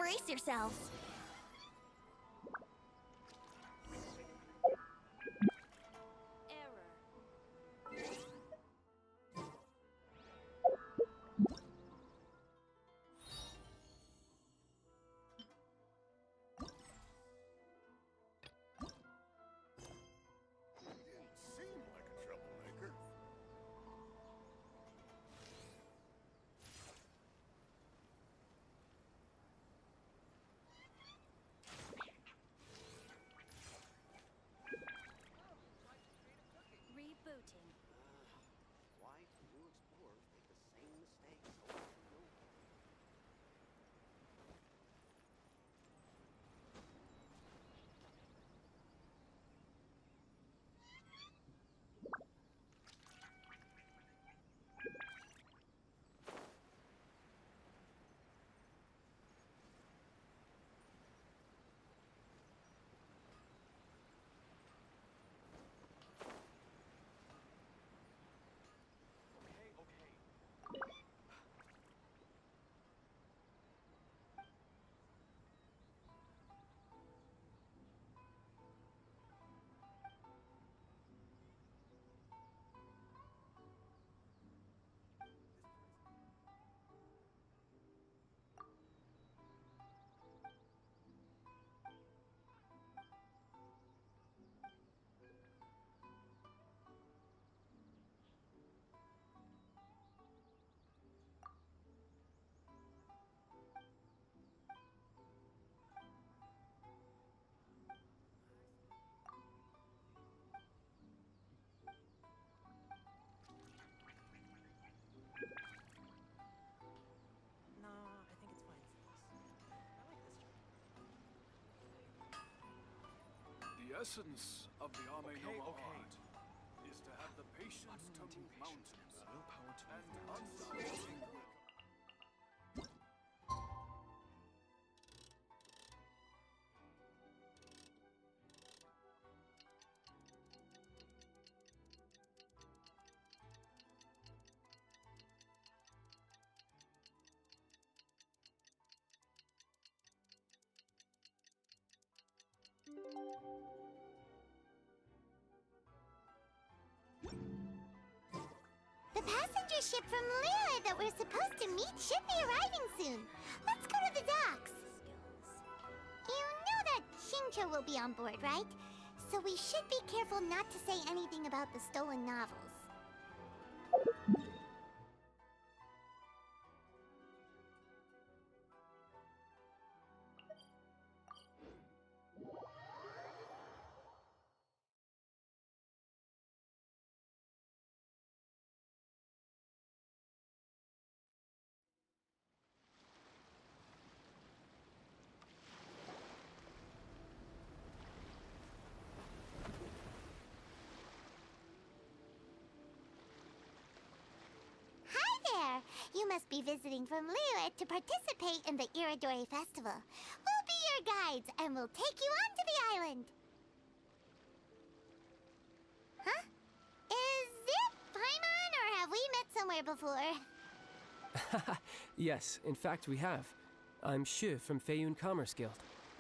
Brace yourselves. Didn't seem like a troublemaker. Rebooting. Why do new explorers make the same mistakes over and over? No, I think it's fine as is. I like this job. The essence of the Ame no Ma Okay. art is to have the patience to move mountains Willpower to and move mountains. unrelenting will. The passenger ship from Lyra that we're supposed to meet should be arriving soon. Let's go to the docks. You know that Shincho will be on board, right? So we should be careful not to say anything about the stolen novels. Hi there! You must be visiting from Liyue to participate in the Iridori Festival. We'll be your guides and we'll take you onto the island. Huh? Is it Paimon or have we met somewhere before? Yes, in fact we have. I'm Shu from Feiyun Commerce Guild.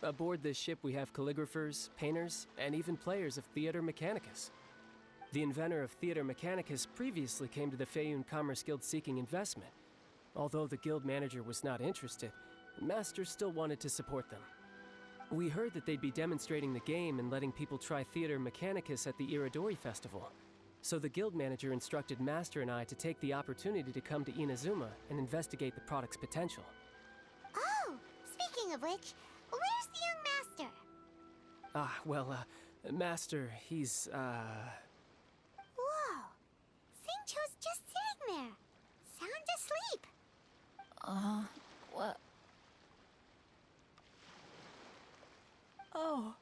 Aboard this ship we have calligraphers, painters, and even players of Theater Mechanicus. The inventor of Theater Mechanicus previously came to the Feiyun Commerce Guild seeking investment. Although the guild manager was not interested, the master still wanted to support them. We heard that they'd be demonstrating the game and letting people try Theater Mechanicus at the Iridori Festival. So the guild manager instructed Master and I to take the opportunity to come to Inazuma and investigate the product's potential. Oh, speaking of which, where's the young master? Master, he's, Whoa! Singcho's just sitting there, sound asleep. What? Oh.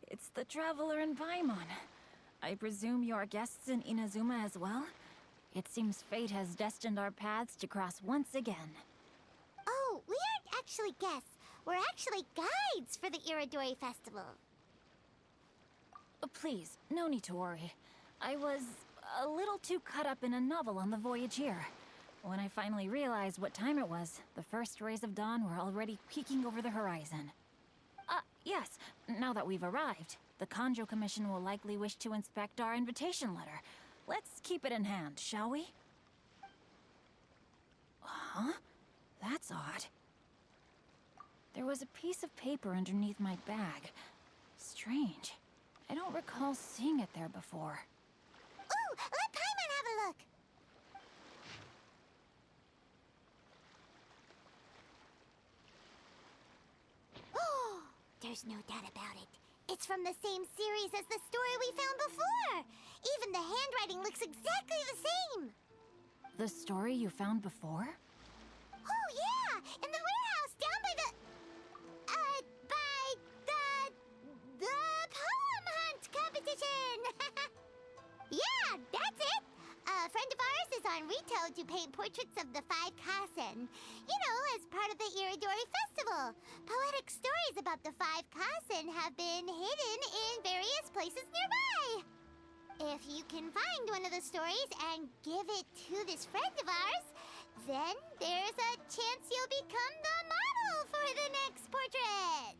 It's the Traveler in Paimon. I presume you are guests in Inazuma as well? It seems fate has destined our paths to cross once again. Oh, we aren't actually guests. We're actually guides for the Iridori Festival. Please, no need to worry. I was a little too caught up in a novel on the voyage here. When I finally realized what time it was, the first rays of dawn were already peeking over the horizon. Yes, now that we've arrived, the Kanjo Commission will likely wish to inspect our invitation letter. Let's keep it in hand, shall we? Huh? That's odd. There was a piece of paper underneath my bag. Strange. I don't recall seeing it there before. Ooh, let Paimon have a look. Oh, there's no doubt about it. It's from the same series as the story we found before. Even the handwriting looks exactly the same. The story you found before? Oh, yeah! In the warehouse down by the poem hunt competition! Yeah, that's it! A friend of ours is on Rito to paint portraits of the five Kasen. You know, as part of the Iridori Festival. Poetic stories about the five Kasen have been hidden in various places nearby. If you can find one of the stories and give it to this friend of ours, then there's a chance you'll become the model for the next portrait.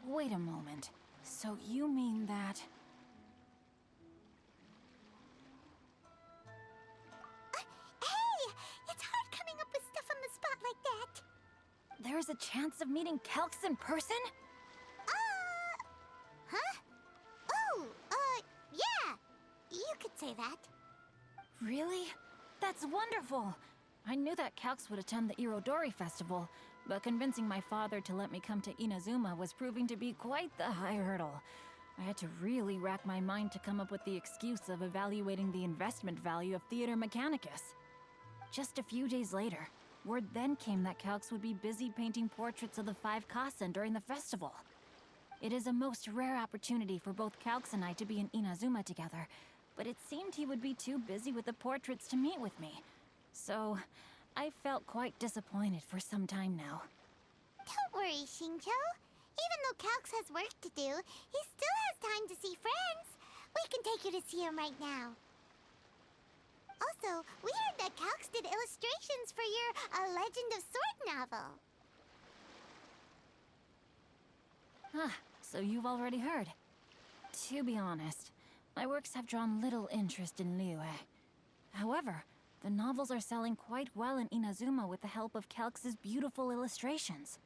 Wait a moment. So you mean that... Hey! It's hard coming up with stuff on the spot like that. There's a chance of meeting Calx in person? Huh? Oh, yeah. You could say that. Really? That's wonderful! I knew that Calx would attend the Irodori Festival, but convincing my father to let me come to Inazuma was proving to be quite the high hurdle. I had to really rack my mind to come up with the excuse of evaluating the investment value of Theater Mechanicus. Just a few days later, word then came that Calx would be busy painting portraits of the five Kasen during the festival. It is a most rare opportunity for both Calx and I to be in Inazuma together, but it seemed he would be too busy with the portraits to meet with me. So, I felt quite disappointed for some time now. Don't worry, Shincho. Even though Calx has work to do, he still has time to see friends. We can take you to see him right now. Also, we heard that Calx did illustrations for your A Legend of Sword novel. So you've already heard. To be honest, my works have drawn little interest in Liyue. However, the novels are selling quite well in Inazuma with the help of Calx's beautiful illustrations.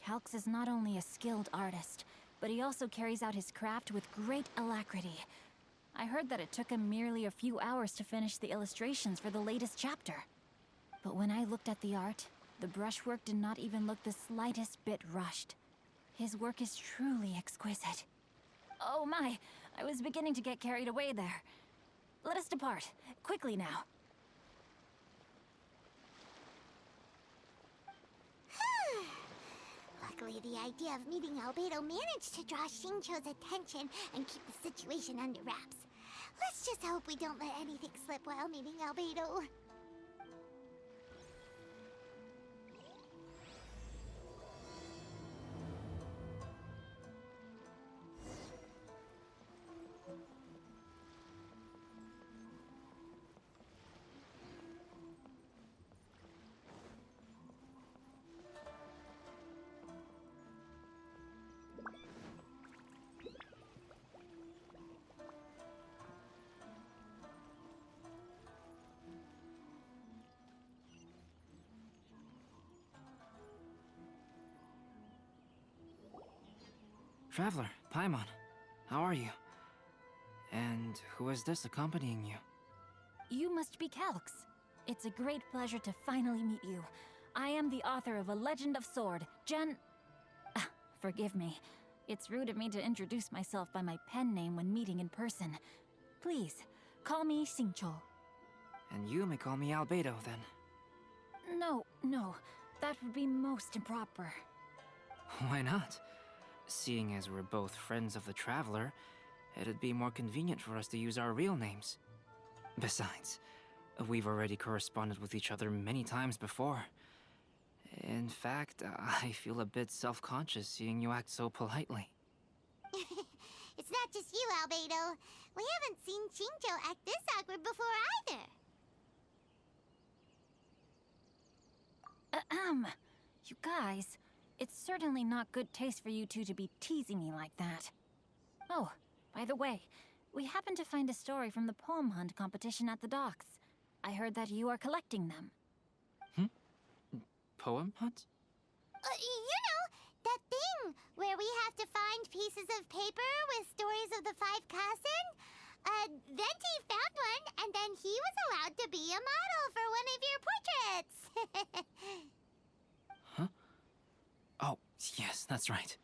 Calx is not only a skilled artist, but he also carries out his craft with great alacrity. I heard that it took him merely a few hours to finish the illustrations for the latest chapter. But when I looked at the art, the brushwork did not even look the slightest bit rushed. His work is truly exquisite. Oh my, I was beginning to get carried away there. Let us depart, quickly now. Luckily, the idea of meeting Albedo managed to draw Shincho's attention and keep the situation under wraps. Let's just hope we don't let anything slip while meeting Albedo. Traveler, Paimon, how are you? And who is this accompanying you? You must be Calx. It's a great pleasure to finally meet you. I am the author of A Legend of Sword, Forgive me. It's rude of me to introduce myself by my pen name when meeting in person. Please, call me Shincho. And you may call me Albedo, then. No. That would be most improper. Why not? Seeing as we're both friends of the Traveler, it'd be more convenient for us to use our real names. Besides, we've already corresponded with each other many times before. In fact, I feel a bit self-conscious seeing you act so politely. It's not just you, Albedo. We haven't seen Shincho act this awkward before either. You guys, it's certainly not good taste for you two to be teasing me like that. Oh, by the way, we happened to find a story from the poem hunt competition at the docks. I heard that you are collecting them. Poem hunt? That thing where we have to find pieces of paper with stories of the five Kassen. Venti found one, and then he was allowed to be a model for one of your portraits. Huh? Oh, yes, that's right.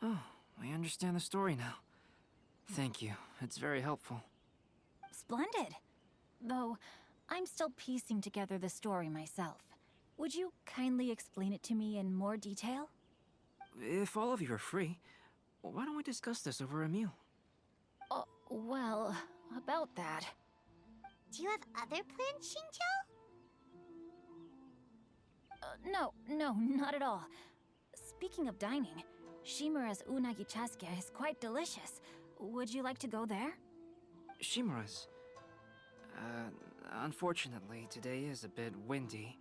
Oh, I understand the story now. Thank you. It's very helpful. Splendid. Though, I'm still piecing together the story myself. Would you kindly explain it to me in more detail? If all of you are free, why don't we discuss this over a meal? Well, about that. Do you have other plans, Shincho? No, not at all. Speaking of dining, Shimura's unagi chasuke is quite delicious. Would you like to go there? Shimura's. Unfortunately, today is a bit windy.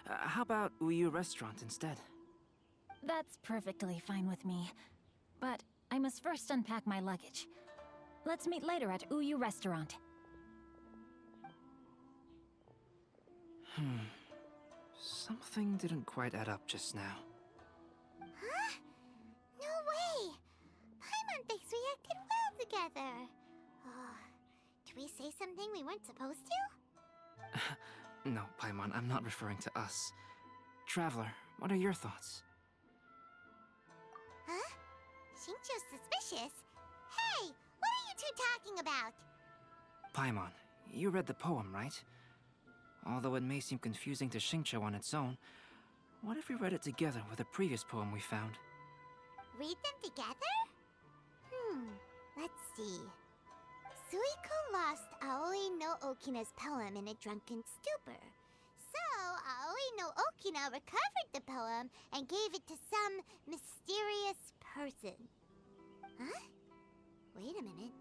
How about Uyu Restaurant instead? That's perfectly fine with me. But I must first unpack my luggage. Let's meet later at Uyu Restaurant. Something didn't quite add up just now. Huh? No way! Paimon thinks we acted well together. Did we say something we weren't supposed to? No, Paimon, I'm not referring to us. Traveler, what are your thoughts? Huh? Shincho's suspicious. Hey, what are you two talking about? Paimon, you read the poem, right? Although it may seem confusing to Shincho on its own, what if we read it together with a previous poem we found? Read them together? Let's see. Suiko lost Aoi no Okina's poem in a drunken stupor. So, Aoi no Okina recovered the poem and gave it to some mysterious person. Huh? Wait a minute.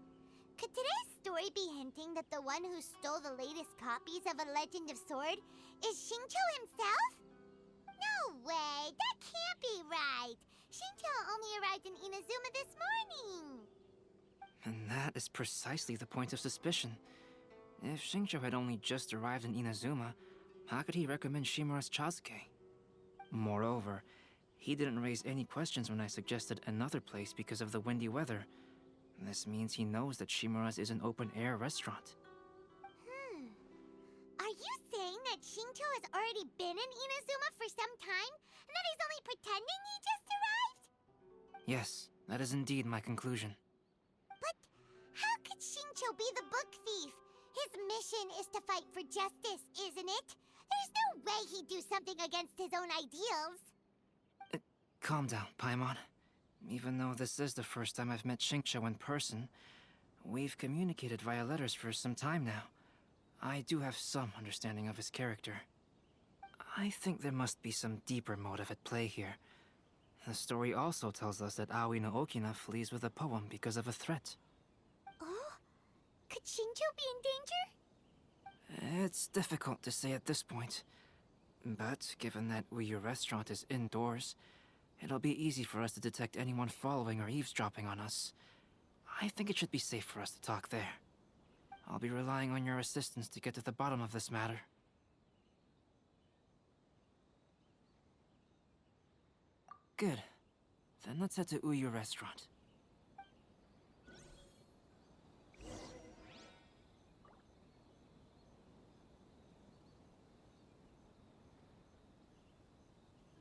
Could today's story be hinting that the one who stole the latest copies of A Legend of Sword is Shincho himself? No way! That can't be right! Shincho only arrived in Inazuma this morning! And that is precisely the point of suspicion. If Shincho had only just arrived in Inazuma, how could he recommend Shimura's Chasuke? Moreover, he didn't raise any questions when I suggested another place because of the windy weather. This means he knows that Shimura's is an open-air restaurant. Are you saying that Shincho has already been in Inazuma for some time, and that he's only pretending he just arrived? Yes, that is indeed my conclusion. But how could Shincho be the book thief? His mission is to fight for justice, isn't it? There's no way he'd do something against his own ideals. Calm down, Paimon. Even though this is the first time I've met Shincho in person, we've communicated via letters for some time now. I do have some understanding of his character. I think there must be some deeper motive at play here. The story also tells us that Aoi no Okina flees with a poem because of a threat. Oh? Could Shincho be in danger? It's difficult to say at this point. But given that Uyu Restaurant is indoors, it'll be easy for us to detect anyone following or eavesdropping on us. I think it should be safe for us to talk there. I'll be relying on your assistance to get to the bottom of this matter. Good. Then let's head to Uyu Restaurant.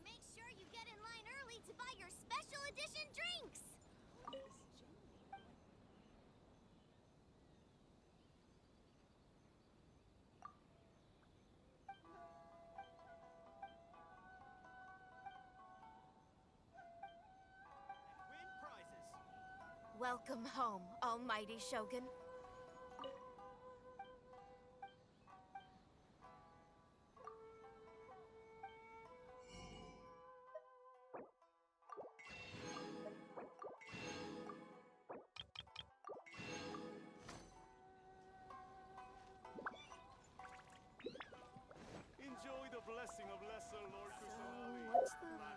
Make sure you get in line early to buy your special edition drinks! Win prizes. Welcome home, almighty Shogun.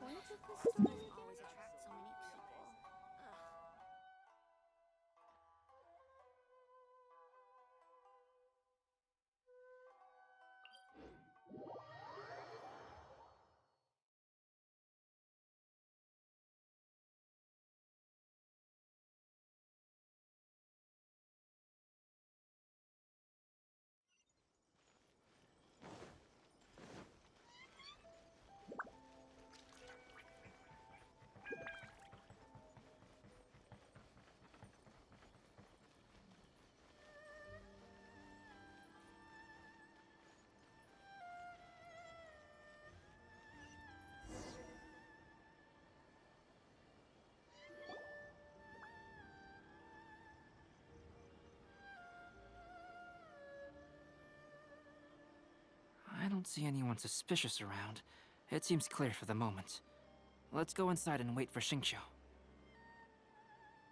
point of the story always attracts so many people. I don't see anyone suspicious around. It seems clear for the moment. Let's go inside and wait for Xingqiu.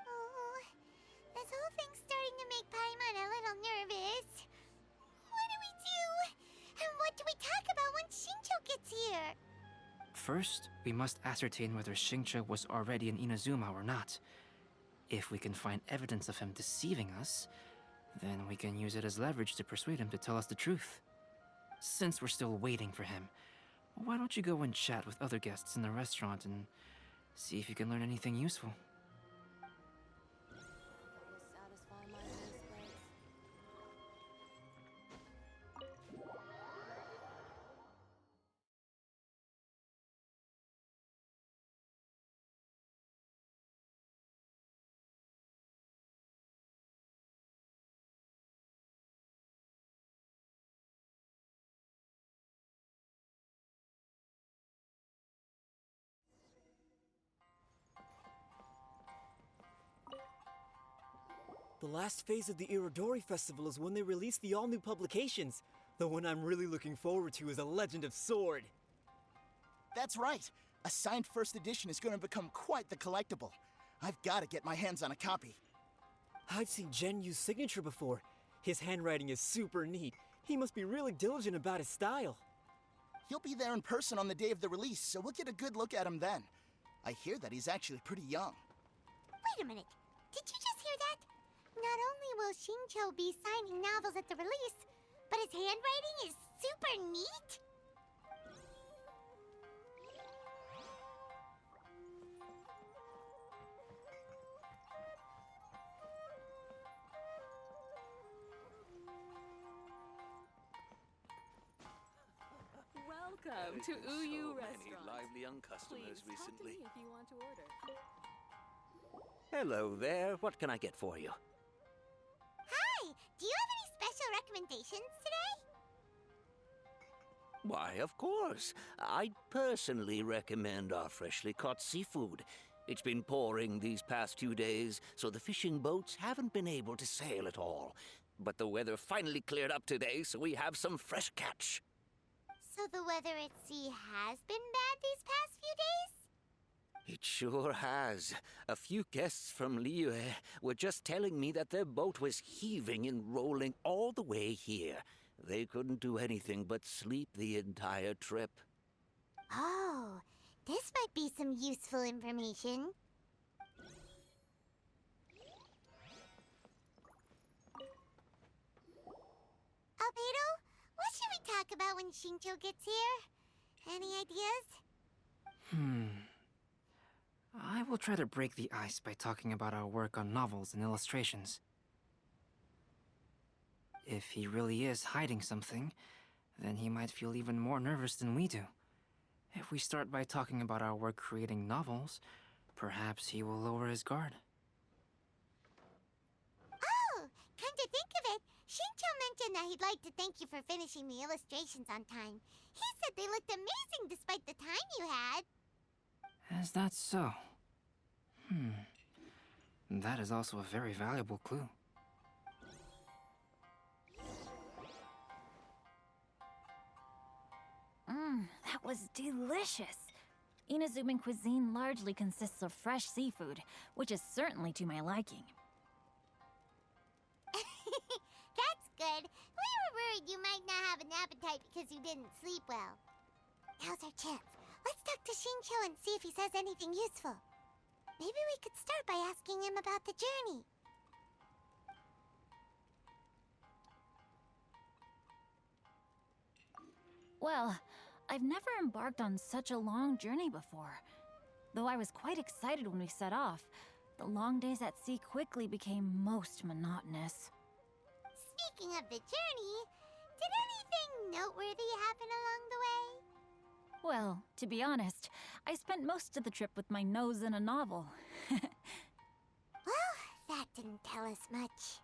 Oh, this whole thing's starting to make Paimon a little nervous. What do we do? And what do we talk about when Xingqiu gets here? First, we must ascertain whether Xingqiu was already in Inazuma or not. If we can find evidence of him deceiving us, then we can use it as leverage to persuade him to tell us the truth. Since we're still waiting for him, why don't you go and chat with other guests in the restaurant and see if you can learn anything useful? The last phase of the Irodori Festival is when they release the all-new publications. The one I'm really looking forward to is A Legend of Sword. That's right. A signed first edition is going to become quite the collectible. I've got to get my hands on a copy. I've seen Genyu's signature before. His handwriting is super neat. He must be really diligent about his style. He'll be there in person on the day of the release, so we'll get a good look at him then. I hear that he's actually pretty young. Wait a minute. Did you just hear that? Not only will Xingqiu be signing novels at the release, but his handwriting is super neat? Welcome to Uyu Restaurant. Many lively young customers Please talk to me recently. if you want to order. Hello there. What can I get for you? Hi! Do you have any special recommendations today? Why, of course. I'd personally recommend our freshly caught seafood. It's been pouring these past 2 days, so the fishing boats haven't been able to sail at all. But the weather finally cleared up today, so we have some fresh catch. So the weather at sea has been bad these past few days? It sure has. A few guests from Liyue were just telling me that their boat was heaving and rolling all the way here. They couldn't do anything but sleep the entire trip. Oh, this might be some useful information. Albedo, what should we talk about when Xingqiu gets here? Any ideas? I will try to break the ice by talking about our work on novels and illustrations. If he really is hiding something, then he might feel even more nervous than we do. If we start by talking about our work creating novels, perhaps he will lower his guard. Oh, come to think of it, Xingqiu mentioned that he'd like to thank you for finishing the illustrations on time. He said they looked amazing despite the time you had. Is that so? That is also a very valuable clue. That was delicious. Inazuman cuisine largely consists of fresh seafood, which is certainly to my liking. That's good. We were worried you might not have an appetite because you didn't sleep well. Now's our chance. Let's talk to Xingqiu and see if he says anything useful. Maybe we could start by asking him about the journey. Well, I've never embarked on such a long journey before. Though I was quite excited when we set off, the long days at sea quickly became most monotonous. Speaking of the journey, did anything noteworthy happen along the way? Well, to be honest, I spent most of the trip with my nose in a novel. Well, that didn't tell us much.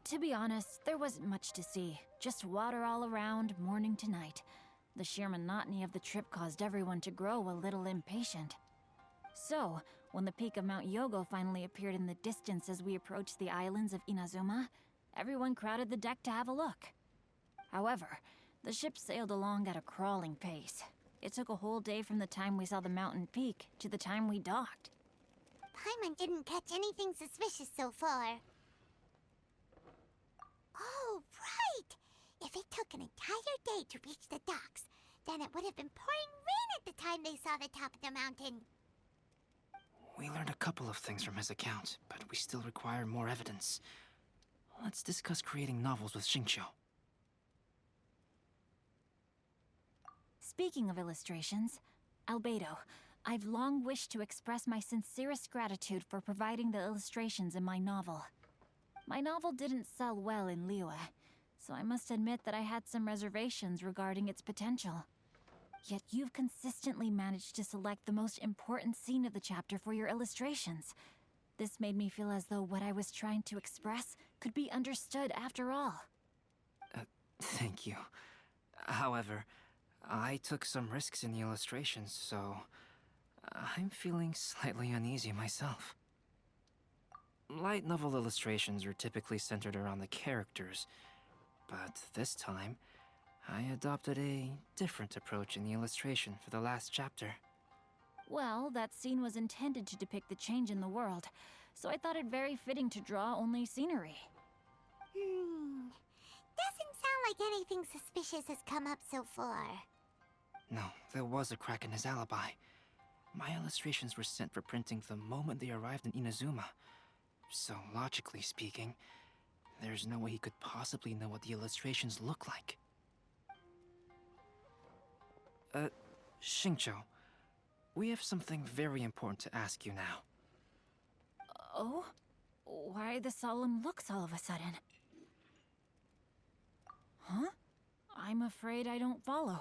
To be honest, there wasn't much to see. Just water all around, morning to night. The sheer monotony of the trip caused everyone to grow a little impatient. So, when the peak of Mount Yogo finally appeared in the distance as we approached the islands of Inazuma, everyone crowded the deck to have a look. However, the ship sailed along at a crawling pace. It took a whole day from the time we saw the mountain peak to the time we docked. Paimon didn't catch anything suspicious so far. Oh, right! If it took an entire day to reach the docks, then it would have been pouring rain at the time they saw the top of the mountain. We learned a couple of things from his account, but we still require more evidence. Let's discuss creating novels with Xingqiu. Speaking of illustrations, Albedo, I've long wished to express my sincerest gratitude for providing the illustrations in my novel. My novel didn't sell well in Liyue, so I must admit that I had some reservations regarding its potential. Yet you've consistently managed to select the most important scene of the chapter for your illustrations. This made me feel as though what I was trying to express could be understood after all. Thank you. However, I took some risks in the illustrations, so I'm feeling slightly uneasy myself. Light novel illustrations are typically centered around the characters, but this time, I adopted a different approach in the illustration for the last chapter. Well, that scene was intended to depict the change in the world, so I thought it very fitting to draw only scenery. Doesn't sound like anything suspicious has come up so far. No, there was a crack in his alibi. My illustrations were sent for printing the moment they arrived in Inazuma. So, logically speaking, there's no way he could possibly know what the illustrations look like. Xingqiu, we have something very important to ask you now. Oh? Why the solemn looks all of a sudden? Huh? I'm afraid I don't follow.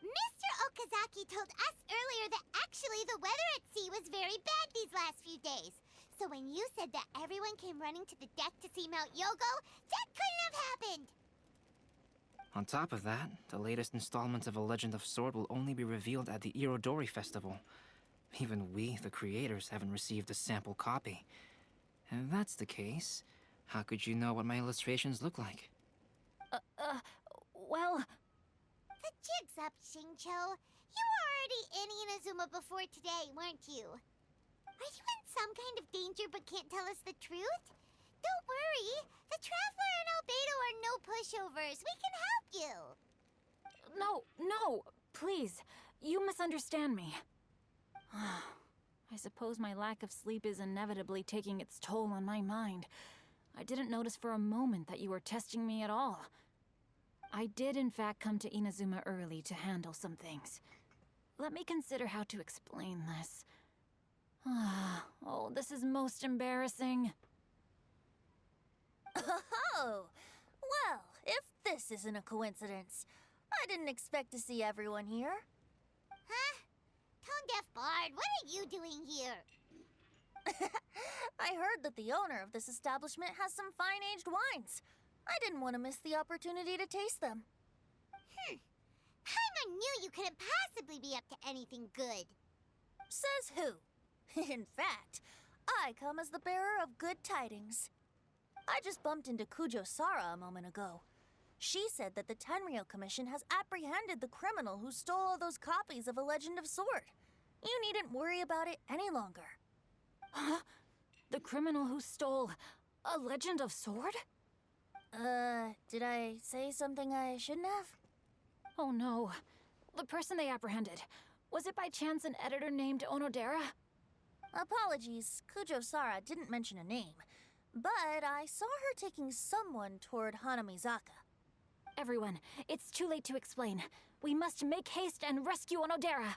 Mr. Okazaki told us earlier that actually the weather at sea was very bad these last few days. So when you said that everyone came running to the deck to see Mount Yogo, that couldn't have happened! On top of that, the latest installment of A Legend of Sword will only be revealed at the Irodori Festival. Even we, the creators, haven't received a sample copy. And if that's the case, how could you know what my illustrations look like? Well... The jig's up, Xingqiu. You were already in Inazuma before today, weren't you? Are you in some kind of danger but can't tell us the truth? Don't worry. The Traveler and Albedo are no pushovers. We can help you. No, please. You misunderstand me. I suppose my lack of sleep is inevitably taking its toll on my mind. I didn't notice for a moment that you were testing me at all. I did in fact come to Inazuma early to handle some things. Let me consider how to explain this. Oh, this is most embarrassing. Oh, well, if this isn't a coincidence, I didn't expect to see everyone here. Huh? Tone-deaf bard, what are you doing here? I heard that the owner of this establishment has some fine-aged wines. I didn't want to miss the opportunity to taste them. Paimon knew you couldn't possibly be up to anything good. Says who? In fact, I come as the bearer of good tidings. I just bumped into Kujo Sara a moment ago. She said that the Tenryou Commission has apprehended the criminal who stole all those copies of A Legend of Sword. You needn't worry about it any longer. Huh? The criminal who stole A Legend of Sword? Did I say something I shouldn't have? Oh no. The person they apprehended. Was it by chance an editor named Onodera? Apologies, Kujo-Sara didn't mention a name. But I saw her taking someone toward Hanamizaka. Everyone, it's too late to explain. We must make haste and rescue Onodera.